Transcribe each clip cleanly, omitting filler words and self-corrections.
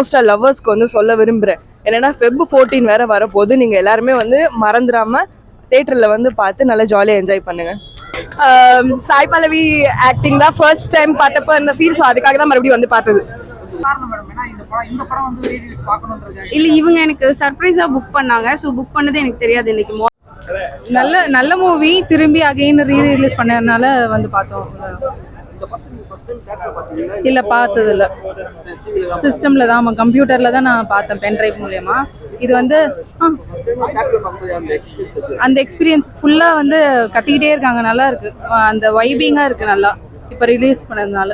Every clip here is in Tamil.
மோஸ்ட்டாக லவ்வர்ஸ்க்கு வந்து சொல்ல விரும்புகிறேன். என்னென்னா Feb 14 வேறு வரப்போது. நீங்கள் எல்லாருமே வந்து மறந்துடாமல் தேட்டரில் வந்து பார்த்து நல்லா ஜாலியாக என்ஜாய் பண்ணுங்கள். சாய் பல்லவி ஆக்டிங் தான் ஃபர்ஸ்ட் டைம் பார்த்தப்போ இந்த ஃபீல், ஸோ அதுக்காக தான் மறுபடியும் வந்து பார்த்தது. இல்லை, இவங்க எனக்கு சர்ப்ரைஸாக புக் பண்ணாங்க. ஸோ புக் பண்ணது எனக்கு தெரியாது. இன்னைக்கு நல்ல மூவி, திரும்பி அகைன் ரீரிலீஸ் பண்ணதுனால வந்து பார்த்தோம். இல்லை, பார்த்தது இல்லை. சிஸ்டமில் தான், கம்ப்யூட்டரில் தான் நான் பார்த்தேன், பென்ட்ரைவ் மூலயமா. இது வந்து அந்த எக்ஸ்பீரியன்ஸ் ஃபுல்லாக வந்து கத்திக்கிட்டே இருக்காங்க, நல்லா இருக்குது. அந்த வைபிங்காக இருக்குது நல்லா, இப்போ ரிலீஸ் பண்ணதுனால.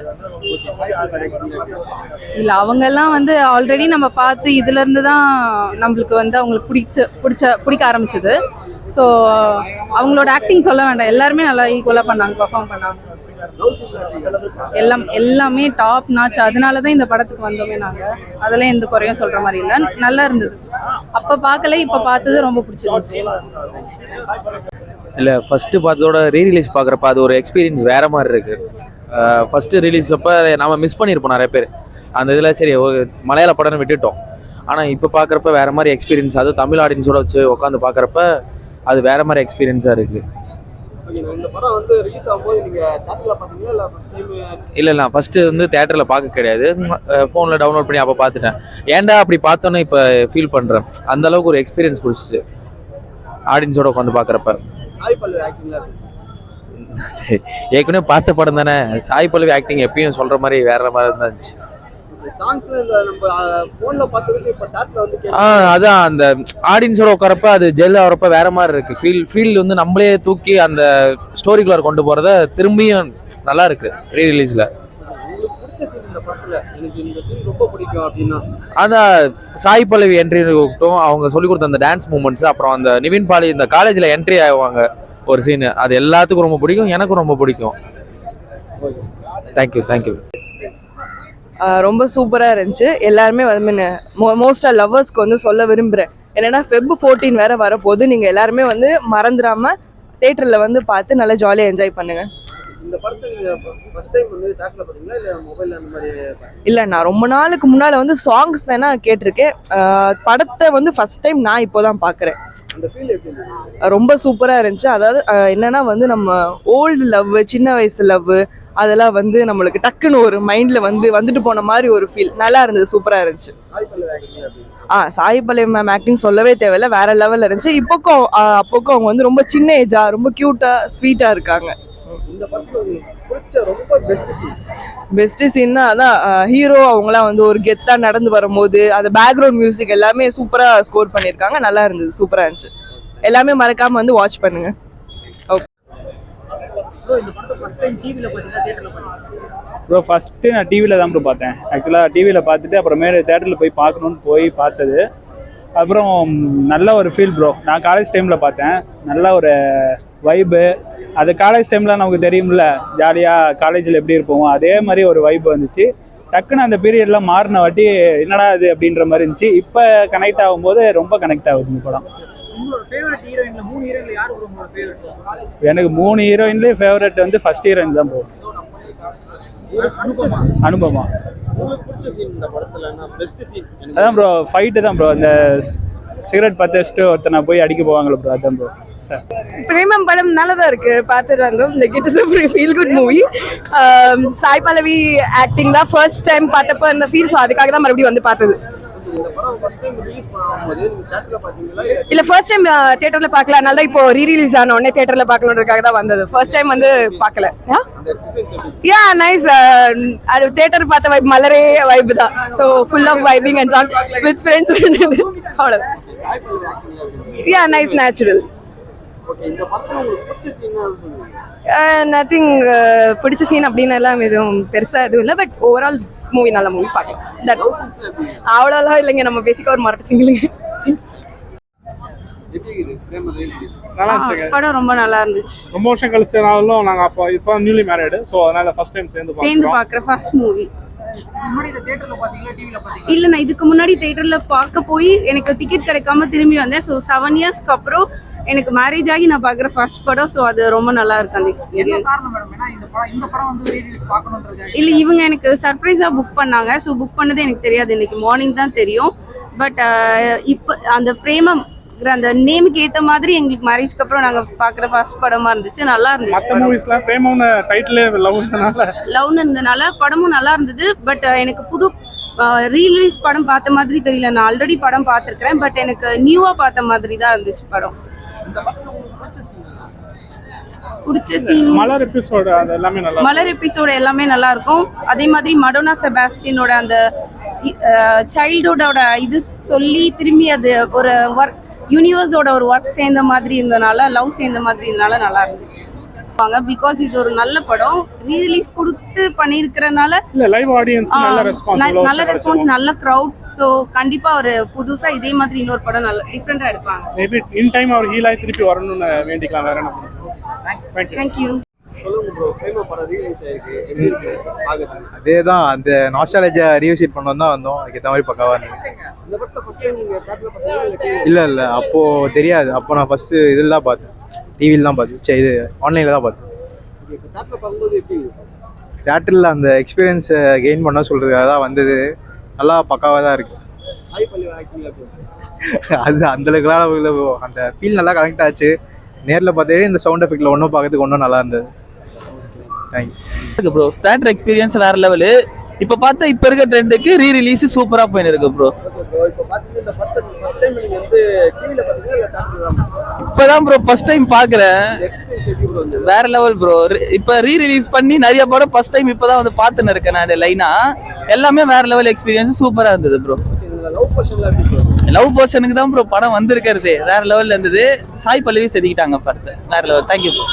இல்லை, அவங்கெல்லாம் வந்து ஆல்ரெடி நம்ம பார்த்து இதுலேருந்து தான் நம்மளுக்கு வந்து அவங்களுக்கு பிடிக்க ஆரம்பிச்சது. ஸோ அவங்களோட ஆக்டிங் சொல்ல வேண்டாம், எல்லாருமே நல்லா ஈக்குவலாக பண்ணாங்க, பர்ஃபார்ம் பண்ணாங்க. எல்லாமே டாப் நாச். அதனால தான் இந்த படத்துக்கு வந்தோமே நாங்கள். அதெல்லாம் எந்த குறையும் சொல்கிற மாதிரி இல்லை, நல்லா இருந்தது. அப்போ பார்க்கல, இப்போ பார்த்தது ரொம்ப பிடிச்சிருந்துச்சு. இல்லை, ஃபஸ்ட்டு பார்த்ததோட ரீரிலீஸ் பார்க்குறப்ப அது ஒரு எக்ஸ்பீரியன்ஸ் வேறு மாதிரி இருக்குது. ஃபஸ்ட்டு ரிலீஸ் அப்போ நம்ம மிஸ் பண்ணியிருப்போம் நிறைய பேர் அந்த இதில். சரி, மலையாள படம்னு விட்டுட்டோம். ஆனால் இப்போ பார்க்குறப்ப வேறு மாதிரி எக்ஸ்பீரியன்ஸ், அதுவும் தமிழ் ஆடியன்ஸோட வச்சு உட்காந்து பார்க்குறப்ப அது வேறு மாதிரி எக்ஸ்பீரியன்ஸாக இருக்குது. இல்லை, நான் ஃபஸ்ட்டு வந்து தேட்டரில் பார்க்க கிடையாது, ஃபோனில் டவுன்லோட் பண்ணி அப்போ பார்த்துட்டேன். ஏன்டா அப்படி பார்த்தோன்னே இப்போ ஃபீல் பண்ணுறேன். அந்தளவுக்கு ஒரு எக்ஸ்பீரியன்ஸ் பிடிச்சிச்சு ஆடியன்ஸோட உட்காந்து பார்க்குறப்ப. ஏற்கனவே பார்த்த படம் தானே, சாய் பல்லவி ஆக்டிங் எப்பயும் சொல்கிற மாதிரி வேற மாதிரி இருந்துச்சு. அதான் அந்த ஆடியன்ஸோட உட்காரப்ப அது ஜெல் ஆகிறப்ப வேற மாதிரி இருக்கு. ஃபீல் வந்து நம்மளே தூக்கி அந்த ஸ்டோரிக்குள்ளார கொண்டு போறத திரும்பியும் நல்லா இருக்கு ரீரிலீஸ்ல. அதான் சாய் பல்லவி என்ட்ரி இருக்கட்டும், அவங்க சொல்லி கொடுத்த அந்த டான்ஸ் மூமெண்ட்ஸ், அப்புறம் அந்த நிவின் பாலி இந்த காலேஜில் என்ட்ரி ஆகுவாங்க ஒரு சீனு, அது எல்லாத்துக்கும் ரொம்ப பிடிக்கும், எனக்கும் ரொம்ப பிடிக்கும். தேங்க்யூ. ரொம்ப சூப்பராக இருந்துச்சு. எல்லாருமே வந்து மோஸ்ட்டாக லவ்வர்ஸ்க்கு வந்து சொல்ல விரும்புகிறேன். என்னென்னா Feb 14 வேறு வரப்போது. நீங்கள் எல்லாருமே வந்து மறந்துடாமல் தேட்டரில் வந்து பார்த்து நல்லா ஜாலியாக என்ஜாய் பண்ணுங்கள். இல்லை, நான் ரொம்ப நாளுக்கு முன்னால் வந்து சாங்ஸ் வேணால் கேட்டிருக்கேன். படத்தை வந்து ஃபஸ்ட் டைம் நான் இப்போ தான் பார்க்குறேன். ரொம்ப சூப்பராக இருந்துச்சு. அதாவது என்னென்னா வந்து நம்ம ஓல்டு லவ், சின்ன வயசு லவ், அதெல்லாம் வந்து நம்மளுக்கு டக்குன்னு ஒரு மைண்டில் வந்துட்டு போன மாதிரி ஒரு ஃபீல் நல்லா இருந்தது. சூப்பராக இருந்துச்சு. சாய் பல்லவி மேம் ஆக்டிங் சொல்லவே தேவையில்லை, வேற லெவலில் இருந்துச்சு. அப்போக்கும் அவங்க வந்து ரொம்ப சின்ன ஏஜா, ரொம்ப க்யூட்டாக ஸ்வீட்டாக இருக்காங்க. பெஸ்ட் சீன்னா அதான் ஹீரோ அவங்களாம் வந்து ஒரு கெத்தா நடந்து வரும்போது அந்த பேக்ரவுண்ட் மியூசிக் எல்லாமே சூப்பரா ஸ்கோர் பண்ணியிருக்காங்க. நல்லா இருந்தது, சூப்பரா இருந்துச்சு. எல்லாமே மறக்காம வந்து வாட்ச் பண்ணுங்க. ப்ரோ, ஃபஸ்ட்டு நான் டிவியில் தான் ப்ரோ பார்த்தேன். ஆக்சுவலாக டிவியில் பார்த்துட்டு அப்புறமேல தேட்டரில் போய் பார்க்கணுன்னு போய் பார்த்தது. அப்புறம் நல்ல ஒரு ஃபீல் ப்ரோ. நான் காலேஜ் டைமில் பார்த்தேன், நல்ல ஒரு வைபு. அது காலேஜ் டைமில் நமக்கு தெரியும்ல, ஜாலியாக காலேஜில் எப்படி இருப்போம் அதே மாதிரி ஒரு வைப் வந்துச்சு. டக்குன்னு அந்த பீரியட்லாம் மாறின வாட்டி என்னடா இது அப்படின்ற மாதிரி இருந்துச்சு. இப்போ கனெக்ட் ஆகும்போது ரொம்ப கனெக்ட் ஆகுது இந்த படம். எனக்கு 3 ஹீரோயின்லேயே ஃபேவரட் வந்து ஃபர்ஸ்ட் ஹீரோயின் தான் ப்ரோ, அனுபமா. அதான் ப்ரோ, ஃபைட்டு தான் ப்ரோ. அந்த சிகரெட் பற்ற வச்சுட்டு ஒருத்தனை போய் அடிக்க போவாங்களே ப்ரோ, அதான் ப்ரோ. சார், பிரேமம் படம் நல்லதாக இருக்கு, பார்த்துட்டு வந்தோம். It is a feel good movie. Sai Pallavi acting தான் ஃபர்ஸ்ட் டைம் பார்த்தப்போ இந்த ஃபீல், ஸோ அதுக்காக தான் மறுபடியும் வந்து பார்த்தது. இல்ல, ஃபர்ஸ்ட் டைம் தியேட்டர்ல பார்க்கல, அதனால தான் இப்போ ரீரிலீஸ் ஆன உடனே தியேட்டர்ல பார்க்கணுன்றதுக்காக தான் வந்தது. ஃபர்ஸ்ட் டைம் வந்து பார்க்கல. நைஸ். அது தியேட்டர் பார்த்த வைப் மலரே வைப் தான். So full of vibing and song with friends. அவ்வளோதான். Nice, natural. நத்திங் பிடிச்ச சீன் அப்படின்னு எல்லாம் எதுவும் பெருசா எதுவும் இல்லை. பட் ஓவரால் மூவி நல்ல மூவி, பார்க்கலாம். அவ்வளோலாம் இல்லைங்க, நம்ம பேசிக்க ஒரு மரட்டு சிங்கிளுங்க. படம் ரொம்ப நல்லா இருந்துச்சு. ரொம்ப வருஷம் கழிச்சனாலும் நாங்கள் இப்போ நியூலி மேரிடு, ஸோ அதனால ஃபர்ஸ்ட் டைம் சேர்ந்து பார்க்குற ஃபர்ஸ்ட் மூவி. இல்லை, நான் இதுக்கு முன்னாடி தியேட்டரில் பார்க்க போய் எனக்கு டிக்கெட் கிடைக்காம திரும்பி வந்தேன். ஸோ 7 இயர்ஸ்க்கு அப்புறம் எனக்கு மேரேஜ் ஆகி நான் பார்க்குற ஃபர்ஸ்ட் படம். ஸோ அது ரொம்ப நல்லா இருக்கு அந்த எக்ஸ்பீரியன்ஸ். இல்லை இவங்க எனக்கு சர்ப்ரைஸாக புக் பண்ணாங்க. ஸோ புக் பண்ணது எனக்கு தெரியாது, இன்னைக்கு மார்னிங் தான் தெரியும். பட் இப்போ அந்த பிரேமம் அந்த நேமுக்கு ஏற்ற மாதிரி எங்களுக்கு மேரேஜ்க்கு அப்புறம் நாங்கள் பார்க்குற ஃபர்ஸ்ட் படமாக இருந்துச்சு. நல்லா இருந்துச்சு. மற்ற மூவிஸ்லாம் பிரேமம்னு டைட்டிலே லவ்னு இருந்தனால படமும் நல்லா இருந்தது. பட் எனக்கு புது ரீலீஸ் படம் பார்த்த மாதிரி தெரியல. நான் ஆல்ரெடி படம் பார்த்துருக்கிறேன். பட் எனக்கு நியூவாக பார்த்த மாதிரி தான் இருந்துச்சு படம். பிடிச்ச சீன் மலர் எபிசோடு அது எல்லாமே நல்லா மலர் எபிசோடு எல்லாமே நல்லா இருக்கும். அதே மாதிரி மடோனா செபாஸ்டியனோட அந்த சைல்டுஹுட்டோட இது சொல்லி திரும்பி அது ஒரு ஒர்க் யூனிவர்ஸோட ஒரு ஒர்க் சேர்ந்த மாதிரி இருந்தனால, லவ் சேர்ந்த மாதிரி இருந்தனால நல்லா இருந்துச்சு. பிகாஸ் இது ஒரு நல்ல படம், ரீரிலீஸ் கொடுத்து பண்ணியிருக்கிறனால லைவ் ஆடியன்ஸ் நல்ல ரெஸ்பான்ஸ், நல்ல க்ரௌட். ஸோ கண்டிப்பா ஒரு புதுசா இதே மாதிரி இன்னொரு படம் நல்ல டிஃப்ரெண்டா எடுப்பாங்க. மேபி இன் டைம் அவர் ஹீல் ஆகி திருப்பி வரணும்னு வேண்டிக்கலாம். வேற என்ன? தேங்க்யூ. அதே தான், அந்த நாஸ்டாலஜியா ரீவிசிட் பண்ணோம் தான் வந்தோம். அதுக்கேற்ற மாதிரி பக்காவா இருந்தது. இல்லை அப்போது தெரியாது. அப்போ நான் ஃபஸ்ட்டு இதில் தான் பார்த்தேன், டிவியில் தான் பார்த்தேன். சரி, இது ஆன்லைனில் தான் பார்த்தேன். தேட்டரில் அந்த எக்ஸ்பீரியன்ஸை கெயின் பண்ண சொல்கிறதுக்காக தான் வந்தது. நல்லா பக்காவாக தான் இருக்குது. அது அந்தளவுக்குலாம் அந்த ஃபீல் நல்லா கனெக்ட் ஆச்சு. நேரில் பார்த்தே இந்த சவுண்ட் எஃபெக்டில் ஒன்றும் பார்க்கறதுக்கு ஒன்றும் நல்லா இருந்தது. Thank you bro. தேட்டர் எக்ஸ்பீரியன்ஸ் வேற லெவலு. இப்போ பார்த்தா இப்போ இருக்க ட்ரெண்டுக்கு ரீ ரிலீஸ் சூப்பராக போயின்னு இருக்கு ப்ரோ. இப்போதான் ப்ரோ ஃபர்ஸ்ட் டைம் பார்க்குறேன். வேற லெவல் ப்ரோ. இப்போ ரீ ரிலீஸ் பண்ணி நிறைய படம் ஃபர்ஸ்ட் டைம் இப்போதான் வந்து பார்த்துன்னு இருக்கேன் நான் லைனா. எல்லாமே வேற லெவல் எக்ஸ்பீரியன்ஸ் சூப்பராக இருந்தது ப்ரோ. லவ் போர்ஷனுக்கு தான் ப்ரோ படம் வந்திருக்கிறது. வேற லெவலில் இருந்தது. சாய் பல்லவி செதுக்கிட்டாங்க படத்தை. வேற லெவல். Thank you bro.